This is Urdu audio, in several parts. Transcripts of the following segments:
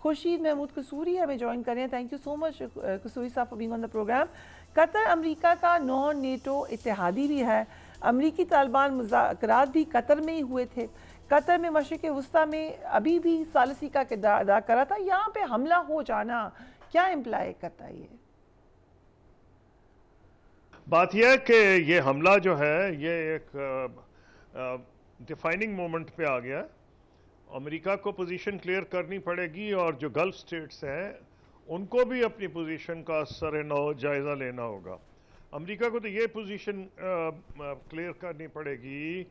خورشید محمود قصوری ہمیں جوائن کر رہے ہیں. Thank you so much Kasuri صاحب for being on the program. Qatar امریکہ کا نان نیٹو اتحادی بھی ہے. امریکی طالبان مذاکرات بھی قطر میں ہی ہوئے تھے. قطر میں مشرق وسطیٰ میں ابھی بھی ثالثی کا کردار ادا کر رہا تھا. یہاں پہ حملہ ہو جانا کیا امپلائی کرتا ہے؟ یہ بات یہ ہے کہ یہ حملہ جو ہے یہ ایک ڈیفائننگ مومنٹ پہ آ گیا. امریکہ کو پوزیشن کلیئر کرنی پڑے گی اور جو گلف سٹیٹس ہیں ان کو بھی اپنی پوزیشن کا سر نو جائزہ لینا ہوگا. امریکہ کو تو یہ پوزیشن کلیئر کرنی پڑے گی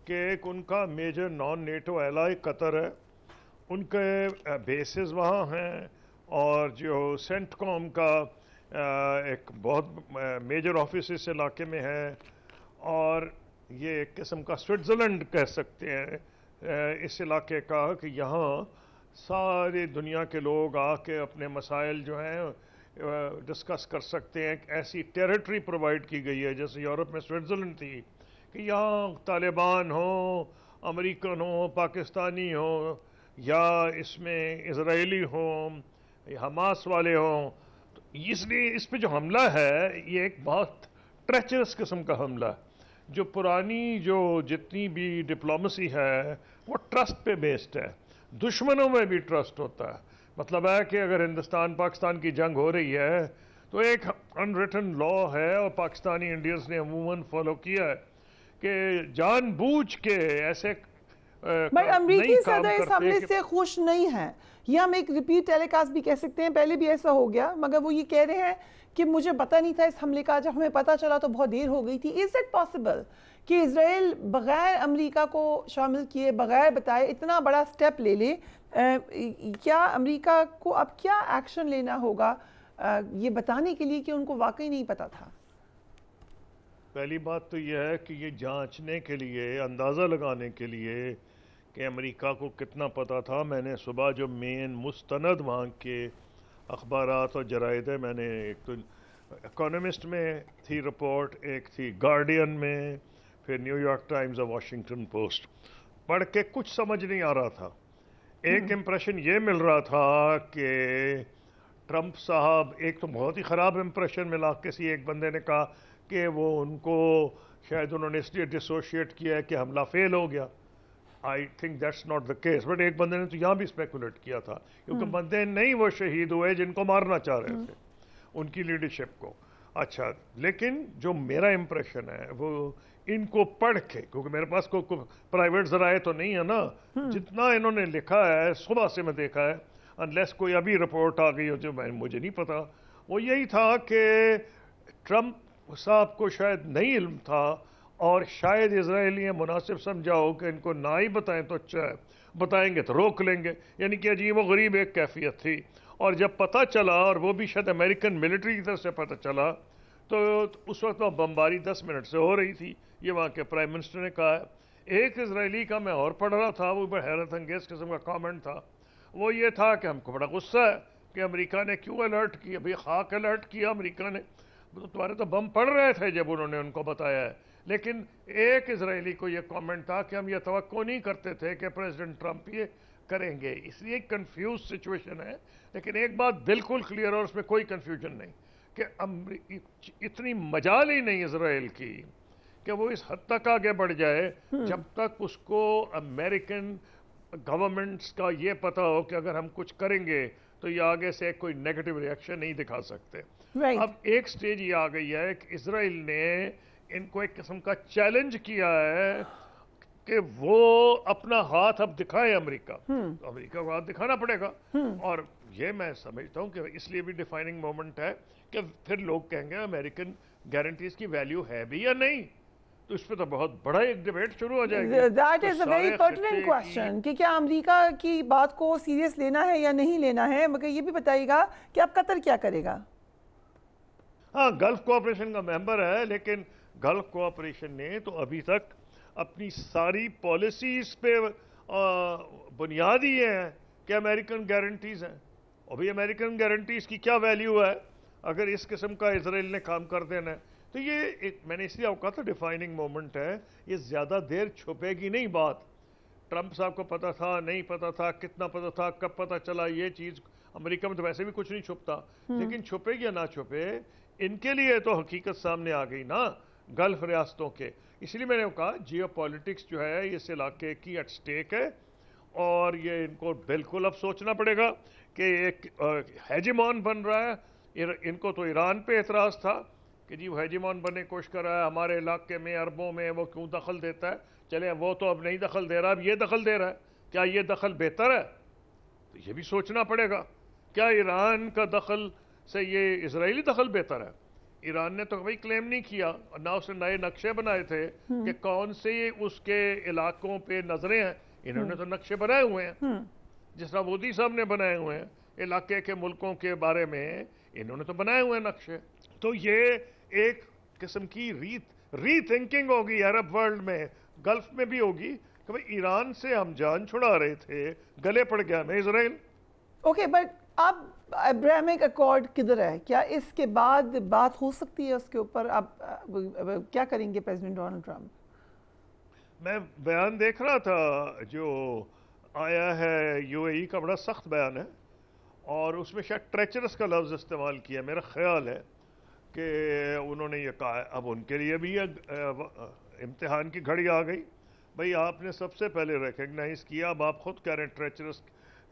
کہ ایک ان کا میجر نان نیٹو ایلائی قطر ہے, ان کے بیسز وہاں ہیں, اور جو سینٹ کام کا ایک بہت میجر آفس اس علاقے میں ہے, اور یہ ایک قسم کا سوئٹزرلینڈ کہہ سکتے ہیں اس علاقے کا, کہ یہاں ساری دنیا کے لوگ آ کے اپنے مسائل جو ہیں ڈسکس کر سکتے ہیں. ایسی ٹیریٹری پرووائڈ کی گئی ہے جیسے یورپ میں سوئٹزرلینڈ تھی, کہ یہاں طالبان ہوں, امریکن ہوں, پاکستانی ہوں, یا اس میں اسرائیلی ہوں, حماس والے ہوں. تو اس لیے اس پہ جو حملہ ہے یہ ایک بہت ٹریچرس قسم کا حملہ ہے. جو پرانی جو جتنی بھی ڈپلومسی ہے وہ ٹرسٹ پہ بیسڈ ہے. دشمنوں میں بھی ٹرسٹ ہوتا ہے. مطلب ہے کہ اگر ہندوستان پاکستان کی جنگ ہو رہی ہے تو ایک ان ریٹن لا ہے, اور پاکستانی انڈینز نے عموماً فالو کیا ہے, کہ جان بوجھ کے ایسے امریکی صدر اس حملے سے خوش نہیں ہیں. یہ ہم ایک ریپیٹ ٹیلی کاسٹ بھی کہہ سکتے ہیں, پہلے بھی ایسا ہو گیا, مگر وہ یہ کہہ رہے ہیں کہ مجھے پتہ نہیں تھا اس حملے کا, جب ہمیں پتہ چلا تو بہت دیر ہو گئی تھی. از اٹ پاسبل کہ اسرائیل بغیر امریکہ کو شامل کیے, بغیر بتائے اتنا بڑا سٹیپ لے لے؟ کیا امریکہ کو اب کیا ایکشن لینا ہوگا یہ بتانے کے لیے کہ ان کو واقعی نہیں پتہ تھا؟ پہلی بات تو یہ ہے کہ یہ جانچنے کے لیے, اندازہ لگانے کے لیے کہ امریکہ کو کتنا پتہ تھا, میں نے صبح جو مین مستند وہاں کے اخبارات اور جرائد ہے, میں نے ایک تو اکانومسٹ میں تھی رپورٹ, ایک تھی گارڈین میں, پھر نیو یارک ٹائمز اور واشنگٹن پوسٹ, پڑھ کے کچھ سمجھ نہیں آ رہا تھا. ایک امپریشن یہ مل رہا تھا کہ ٹرمپ صاحب, ایک تو بہت ہی خراب امپریشن ملا, کسی ایک بندے نے کہا کہ وہ ان کو شاید انہوں نے اس لیے ڈسوشیٹ کیا ہے کہ حملہ فیل ہو گیا. I think that's not the case, but ایک بندے نے تو یہاں بھی اسپیکولیٹ کیا تھا, کیونکہ بندے نہیں وہ شہید ہوئے جن کو مارنا چاہ رہے تھے, ان کی لیڈرشپ کو. اچھا, لیکن جو میرا امپریشن ہے وہ ان کو پڑھ کے, کیونکہ میرے پاس کوئی پرائیویٹ ذرائع تو نہیں ہے نا, جتنا انہوں نے لکھا ہے صبح سے میں دیکھا ہے, انلیس کوئی ابھی رپورٹ آ گئی ہو جو مجھے نہیں پتا, وہ یہی تھا کہ ٹرمپ صاحب کو شاید نہیں علم تھا, اور شاید اسرائیلی مناسب سمجھا ہو کہ ان کو نہ ہی بتائیں تو اچھا ہے, بتائیں گے تو روک لیں گے. یعنی کہ عجیب و غریب ایک کیفیت تھی. اور جب پتہ چلا, اور وہ بھی شاید امریکن ملٹری کی طرف سے پتہ چلا, تو اس وقت وہ بمباری 10 منٹ سے ہو رہی تھی, یہ وہاں کے پرائم منسٹر نے کہا ہے. ایک اسرائیلی کا میں اور پڑھ رہا تھا, وہ بڑا حیرت انگیز قسم کا کامنٹ تھا, وہ یہ تھا کہ ہم کو بڑا غصہ ہے کہ امریکہ نے کیوں الرٹ کیا, بھئی خاک الرٹ کیا امریکہ نے, تمہارے تو بم پڑ رہے تھے جب انہوں نے ان کو بتایا ہے. لیکن ایک اسرائیلی کو یہ کامنٹ تھا کہ ہم یہ توقع نہیں کرتے تھے کہ پریزیڈنٹ ٹرمپ یہ کریں گے, اس لیے کنفیوز سچویشن ہے. لیکن ایک بات بالکل کلیئر, اور اس میں کوئی کنفیوژن نہیں, کہ اتنی مجال ہی نہیں اسرائیل کی کہ وہ اس حد تک آگے بڑھ جائے جب تک اس کو امریکن گورنمنٹس کا یہ پتہ ہو کہ اگر ہم کچھ کریں گے تو یہ آگے سے کوئی نیگیٹو ریئیکشن نہیں دکھا سکتے. اب ایک سٹیج یہ آ گئی ہے کہ اسرائیل نے ان کو ایک قسم کا چیلنج کیا ہے کہ وہ اپنا ہاتھ اب دکھائے امریکہ, تو امریکہ کو ہاتھ دکھانا پڑے گا. اور یہ میں سمجھتا ہوں کہ اس لیے بھی ڈیفائننگ مومنٹ ہے کہ پھر لوگ کہیں گے امریکن گارنٹیز کی ویلیو ہے بھی یا نہیں, تو اس پہ تو بہت بڑا ایک ڈیبیٹ شروع ہو جائے گی. That is a very pertinent question کہ کیا امریکہ کی بات کو سیریس لینا ہے یا نہیں لینا ہے, مگر یہ بھی بتائیے گا کہ اب قطر کیا کرے گا؟ ہاں, گلف کوآپریشن کا ممبر ہے, لیکن گلف کوآپریشن نے تو ابھی تک اپنی ساری پالیسیز پہ بنیاد ہی ہے کہ امریکن گارنٹیز ہیں. ابھی امریکن گارنٹیز کی کیا ویلیو ہے اگر اس قسم کا اسرائیل نے کام کر دینا ہے؟ تو یہ میں نے اس لیے کہا تھا ڈیفائننگ مومنٹ ہے, یہ زیادہ دیر چھپے گی نہیں بات. ٹرمپ صاحب کو پتہ تھا نہیں پتہ تھا کتنا پتہ تھا کب پتہ چلا یہ چیز امریکہ میں تو ویسے بھی کچھ نہیں چھپتا لیکن چھپے یا نہ چھپے ان کے لیے تو حقیقت سامنے آ گئی نا گلف ریاستوں کے اس لیے میں نے کہا جیو پالیٹکس جو ہے اس علاقے کی ایٹ سٹیک ہے اور یہ ان کو بالکل اب سوچنا پڑے گا کہ ایک ہیجیمون بن رہا ہے ان کو تو ایران پہ اعتراض تھا کہ جی وہ ہیجیمون بننے کی کوشش کر رہا ہے ہمارے علاقے میں عربوں میں وہ کیوں دخل دیتا ہے چلے وہ تو اب نہیں دخل دے رہا اب یہ دخل دے رہا ہے کیا یہ دخل بہتر ہے تو یہ بھی سوچنا پڑے گا کیا ایران کا دخل سے یہ اسرائیلی دخل بہتر ہے ایران نے تو کبھی کلیم نہیں کیا نہ اس نے نئے نقشے بنائے تھے کہ کون سے اس کے علاقوں پہ نظریں ہیں انہوں نے تو نقشے بنائے ہوئے ہیں جس طرح مودی صاحب نے بنائے ہوئے ہیں علاقے کے ملکوں کے بارے میں انہوں نے تو بنائے ہوئے ہیں نقشے تو یہ ایک قسم کی ری تھنکنگ ہوگی عرب ورلڈ میں گلف میں بھی ہوگی کہ بھئی ایران سے ہم جان چھڑا رہے تھے گلے پڑ گیا میں اسرائیل اوکے بٹ اب ابراہیمک اکارڈ کدھر ہے کیا اس کے بعد بات ہو سکتی ہے اس کے اوپر اب کیا کریں گے پریزیڈنٹ ڈونلڈ ٹرمپ میں بیان دیکھ رہا تھا جو آیا ہے یو اے ای کا بڑا سخت بیان ہے اور اس میں شاید ٹریچرس کا لفظ استعمال کیا میرا خیال ہے کہ انہوں نے یہ کہا ہے اب ان کے لیے بھی امتحان کی گھڑی آ گئی بھئی آپ نے سب سے پہلے ریکگنائز کیا اب آپ خود کہہ رہے ہیں ٹریچرس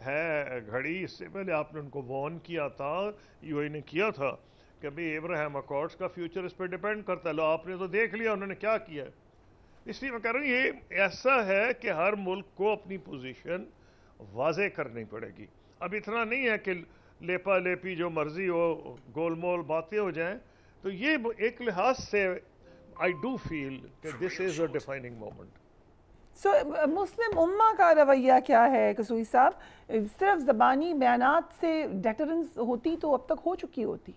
ہے گھڑی اس سے پہلے آپ نے ان کو وارن کیا تھا یو اے نے کیا تھا کہ بھئی ابراہیم اکارڈز کا فیوچر اس پہ ڈیپینڈ کرتا ہے لو آپ نے تو دیکھ لیا انہوں نے کیا کیا ہے اس لیے میں کہہ رہا ہوں یہ ایسا ہے کہ ہر ملک کو اپنی پوزیشن واضح کرنی پڑے گی اب اتنا نہیں ہے کہ لیپا لیپی جو مرضی ہو گول مول باتیں ہو جائیں تو یہ ایک لحاظ سے I do feel کہ this is a defining moment. سو مسلم امہ کا رویہ کیا ہے قصوری صاحب صرف زبانی بیانات سے ڈیٹرنس ہوتی تو اب تک ہو چکی ہوتی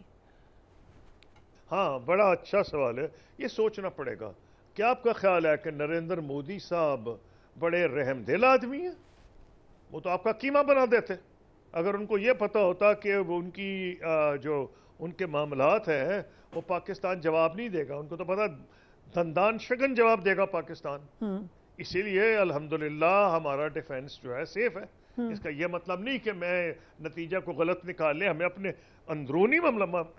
ہاں بڑا اچھا سوال ہے یہ سوچنا پڑے گا کیا آپ کا خیال ہے کہ نریندر مودی صاحب بڑے رحم دل آدمی ہیں وہ تو آپ کا قیمہ بنا دیتے اگر ان کو یہ پتہ ہوتا کہ ان کی جو ان کے معاملات ہیں وہ پاکستان جواب نہیں دے گا ان کو تو پتہ دندان شگن جواب دے گا پاکستان اسی لیے الحمدللہ ہمارا ڈیفنس جو ہے سیف ہے اس کا یہ مطلب نہیں کہ میں نتیجہ کو غلط نکال لیں ہمیں اپنے اندرونی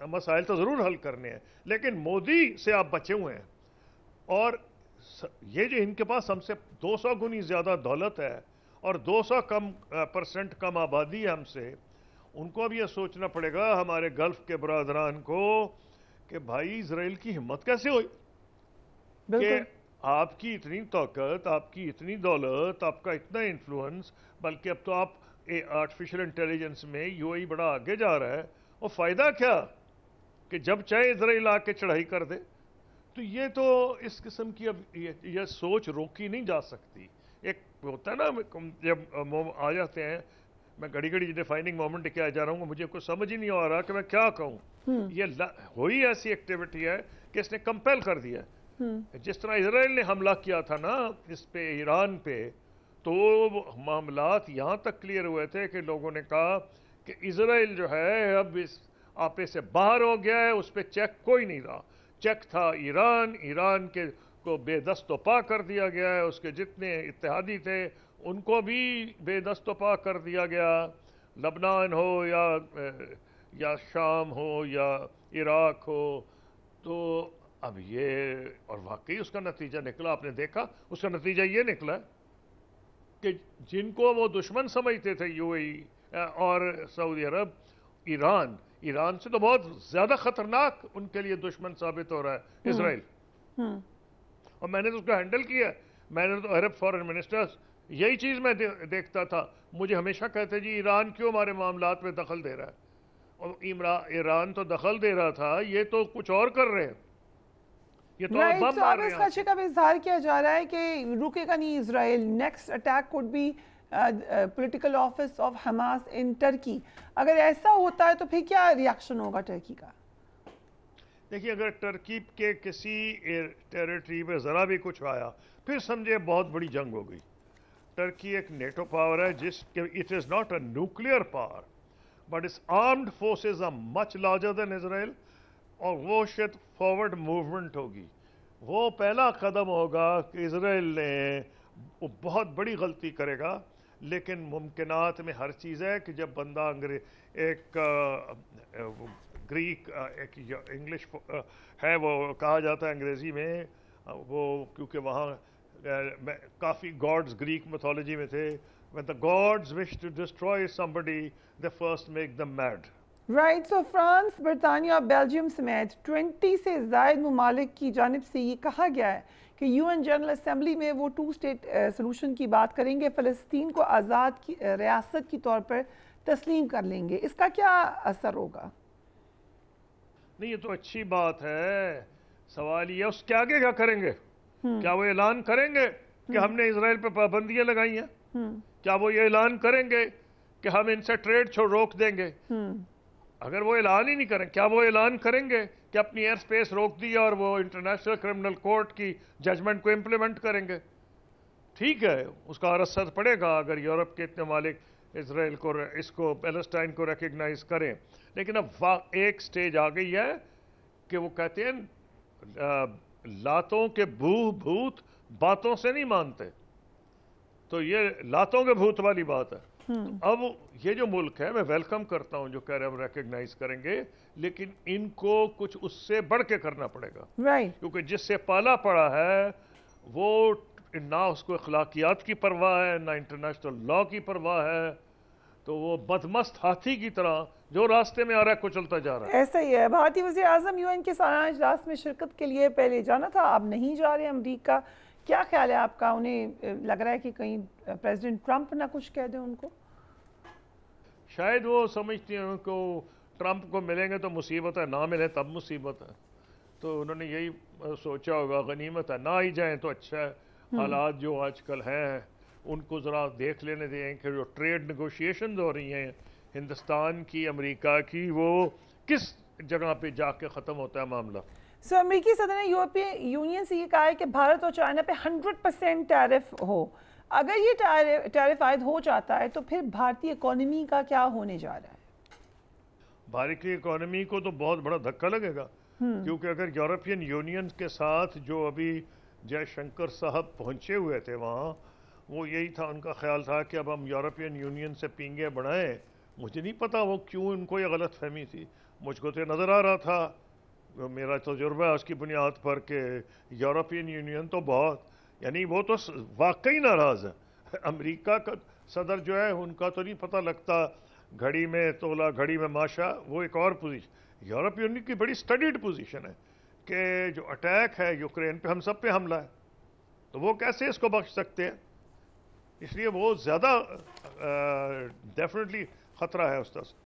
مسائل تو ضرور حل کرنے ہیں لیکن مودی سے آپ بچے ہوئے ہیں اور یہ جو ان کے پاس ہم سے 200 گنی زیادہ دولت ہے اور 200% کم آبادی ہے ہم سے ان کو اب یہ سوچنا پڑے گا ہمارے گلف کے برادران کو کہ بھائی اسرائیل کی ہمت کیسے ہوئی کہ آپ کی اتنی طاقت آپ کی اتنی دولت آپ کا اتنا انفلوئنس بلکہ اب تو آپ آرٹیفیشل انٹیلیجنس میں یو اے ای بڑا آگے جا رہا ہے اور فائدہ کیا کہ جب چاہے اسرائیل آ کے چڑھائی کر دے تو یہ تو اس قسم کی اب یہ سوچ روکی نہیں جا سکتی ایک ہوتا ہے نا جب آ جاتے ہیں میں گھڑی گھڑی ڈیفائننگ مومنٹ کیا جا رہا ہوں مجھے کچھ سمجھ ہی نہیں آ رہا کہ میں کیا کہوں یہ ہوئی ایسی ایکٹیویٹی ہے کہ اس نے کمپیل کر دیا جس طرح اسرائیل نے حملہ کیا تھا نا اس پہ ایران پہ تو معاملات یہاں تک کلیئر ہوئے تھے کہ لوگوں نے کہا کہ اسرائیل جو ہے اب اس آپے سے باہر ہو گیا ہے اس پہ چیک کوئی نہیں رہا چیک تھا ایران کے کو بے دست و پا کر دیا گیا ہے اس کے جتنے اتحادی تھے ان کو بھی بے دست و پا کر دیا گیا لبنان ہو یا شام ہو یا عراق ہو تو اب یہ اور واقعی اس کا نتیجہ نکلا آپ نے دیکھا اس کا نتیجہ یہ نکلا کہ جن کو وہ دشمن سمجھتے تھے یو اے ای اور سعودی عرب ایران سے تو بہت زیادہ خطرناک ان کے لیے دشمن ثابت ہو رہا ہے اسرائیل اور میں نے تو اس کو ہینڈل کیا میں نے تو عرب فارن منسٹرز یہی چیز میں دیکھتا تھا مجھے ہمیشہ کہتے جی ایران کیوں ہمارے معاملات میں دخل دے رہا ہے اور ایران تو دخل دے رہا تھا یہ تو کچھ اور کر رہے ہیں یہ تو بم مار رہے ہیں اس کا شکایت اظہار کیا جا رہا ہے کہ رکے گا نہیں Israel next attack could be political office of Hamas in Turkey اگر ایسا ہوتا ہے تو پھر کیا ریاکشن ہوگا ٹرکی کا دیکھیے اگر ٹرکی کے کسی ٹیریٹری پہ ذرا بھی کچھ آیا پھر سمجھے بہت بڑی جنگ ہو گئی ٹرکی ایک نیٹو پاور ہے جس کے it is not a nuclear power but its armed forces are much larger than Israel اور وہ شاید فارورڈ موومنٹ ہوگی وہ پہلا قدم ہوگا کہ اسرائیل نے وہ بہت بڑی غلطی کرے گا، لیکن ممکنات میں ہر چیز ہے کہ جب بندہ ایک گریک ایک انگلش ہے، وہ کہا جاتا ہے انگریزی میں، وہ کیونکہ وہاں کافی گاڈز گریک میتھولوجی میں تھے، when the gods wish to destroy somebody they first make them mad. Right, so France, برطانیہ اور بیلجیم سمیت 20 سے زائد ممالک کی جانب سے یہ کہا گیا ہے کہ یو این جنرل اسمبلی میں وہ 2 اسٹیٹ سلوشن کی بات کریں گے، فلسطین کو آزاد ریاست کی طور پر تسلیم کر لیں گے. اس کا کیا اثر ہوگا؟ نہیں، یہ تو اچھی بات ہے. سوال یہ اس کے آگے کیا کریں گے؟ کیا وہ اعلان کریں گے کہ ہم نے اسرائیل پہ پابندیاں لگائی ہیں؟ کیا وہ یہ اعلان کریں گے کہ ہم ان سے ٹریڈ روک دیں گے؟ اگر وہ اعلان ہی نہیں کریں، کیا وہ اعلان کریں گے کہ اپنی ایئر سپیس روک دیا اور وہ انٹرنیشنل کرمنل کورٹ کی ججمنٹ کو امپلیمنٹ کریں گے؟ ٹھیک ہے، اس کا اثر پڑے گا اگر یورپ کے اتنے ممالک اسرائیل کو، اس کو، پیلسٹائن کو ریکگنائز کریں. لیکن اب ایک سٹیج آ گئی ہے کہ وہ کہتے ہیں لاتوں کے بھوت باتوں سے نہیں مانتے، تو یہ لاتوں کے بھوت والی بات ہے. اب یہ جو ملک ہے، میں ویلکم کرتا ہوں جو کہہ رہے ہیں ہم ریکگنائز کریں گے، لیکن ان کو کچھ اس سے بڑھ کے کرنا پڑے گا، کیونکہ جس سے پالا پڑا ہے وہ نہ اس کو اخلاقیات کی پرواہ ہے، نہ انٹرنیشنل لا کی پرواہ ہے، تو وہ بدمست ہاتھی کی طرح جو راستے میں آ رہا ہے کچلتا جا رہا ہے. ایسا ہی ہے. بھارتی وزیر اعظم یو این کے سالانہ اجلاس میں شرکت کے لیے پہلے جانا تھا، اب نہیں جا رہے امریکہ. کیا خیال ہے آپ کا؟ انہیں لگ رہا ہے کہ کہیں پریزیڈنٹ ٹرمپ نہ کچھ کہہ دیں ان کو؟ شاید وہ سمجھتی ہیں کہ ٹرمپ کو ملیں گے تو مصیبت ہے، نہ ملے تب مصیبت ہے، تو انہوں نے یہی سوچا ہوگا غنیمت ہے نہ ہی جائیں تو اچھا ہے. حالات جو آج کل ہیں ان کو ذرا دیکھ لینے دیں کہ جو ٹریڈ نیگوشیشنز ہو رہی ہیں ہندوستان کی، امریکہ کی، وہ کس جگہ پہ جا کے ختم ہوتا ہے معاملہ. سو امریکی صدر نے یورپی یونین سے یہ کہا ہے کہ بھارت اور چائنا پہ 100% ٹیرف ہو. اگر یہ ٹیرف عائد ہو جاتا ہے تو پھر بھارتی اکانومی کا کیا ہونے جا رہا ہے؟ بھارتی اکانومی کو تو بہت بڑا دھکا لگے گا، کیونکہ اگر یورپین یونین کے ساتھ جو ابھی جے شنکر صاحب پہنچے ہوئے تھے وہاں، وہ یہی تھا، ان کا خیال تھا کہ اب ہم یورپین یونین سے پینگے بڑھائیں. مجھے نہیں پتا وہ کیوں ان کو یہ غلط فہمی تھی. مجھ کو تو نظر آ رہا تھا، میرا تجربہ ہے اس کی بنیاد پر، کہ یورپین یونین تو بہت، یعنی وہ تو واقعی ناراض ہے. امریکہ کا صدر جو ہے ان کا تو نہیں پتہ لگتا، گھڑی میں تولا گھڑی میں ماشا، وہ ایک اور پوزیشن. یورپ یونین کی بڑی سٹڈیڈ پوزیشن ہے کہ جو اٹیک ہے یوکرین پہ، ہم سب پہ حملہ ہے، تو وہ کیسے اس کو بخش سکتے ہیں؟ اس لیے وہ زیادہ ڈیفینیٹلی خطرہ ہے اس طرح سے.